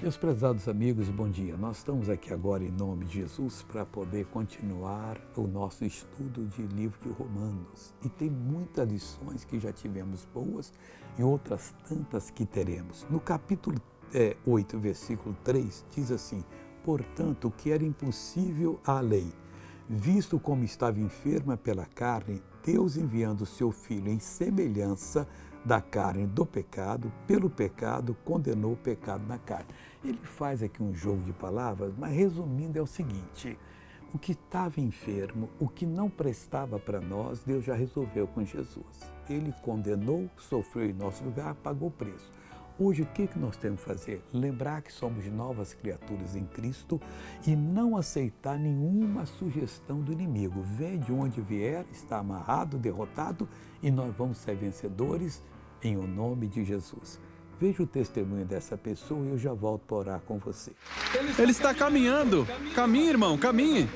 Meus prezados amigos, bom dia. Nós estamos aqui agora em nome de Jesus para poder continuar o nosso estudo de livro de Romanos. E tem muitas lições que já tivemos boas e outras tantas que teremos. No capítulo 8, versículo 3, diz assim: portanto, o que era impossível à lei, visto como estava enferma pela carne, Deus enviando o seu Filho em semelhança da carne do pecado, pelo pecado, condenou o pecado na carne. Ele faz aqui um jogo de palavras, mas resumindo é o seguinte: o que estava enfermo, o que não prestava para nós, Deus já resolveu com Jesus. Ele condenou, sofreu em nosso lugar, pagou o preço. Hoje, o que nós temos que fazer? Lembrar que somos novas criaturas em Cristo e não aceitar nenhuma sugestão do inimigo. Vem de onde vier, está amarrado, derrotado, e nós vamos ser vencedores em o nome de Jesus. Veja o testemunho dessa pessoa e eu já volto para orar com você. Ele está caminhando. Caminhe, irmão, caminhe.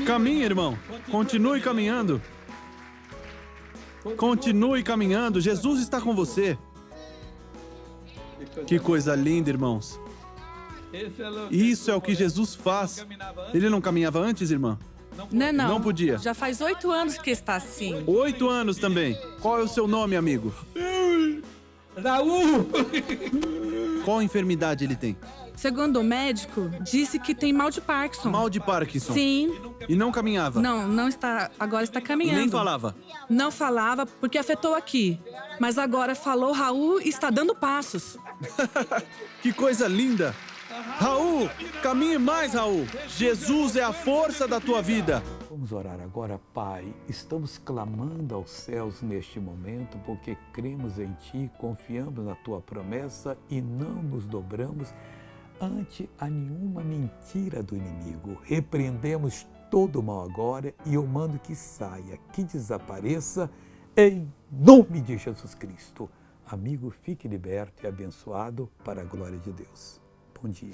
Caminhe, irmão. Continue caminhando. Continue caminhando. Jesus está com você. Que coisa linda, irmãos. Isso é o que Jesus faz. Ele não caminhava antes, irmã? Não. Não podia. Já faz 8 anos que está assim. 8 anos também. Qual é o seu nome, amigo? Raul! Qual enfermidade ele tem? Segundo o médico, disse que tem mal de Parkinson. Mal de Parkinson. Sim. E não caminhava? Não está. Agora está E caminhando. nem falava? Não falava porque afetou aqui. Mas agora falou Raul e está dando passos. Que coisa linda! Raul, caminhe mais, Raul. Jesus é a força da tua vida. Vamos orar agora, Pai. Estamos clamando aos céus neste momento porque cremos em Ti, confiamos na Tua promessa e não nos dobramos ante a nenhuma mentira do inimigo. Repreendemos todo o mal agora e eu mando que saia, que desapareça, em nome de Jesus Cristo. Amigo, fique liberto e abençoado para a glória de Deus. Bom dia.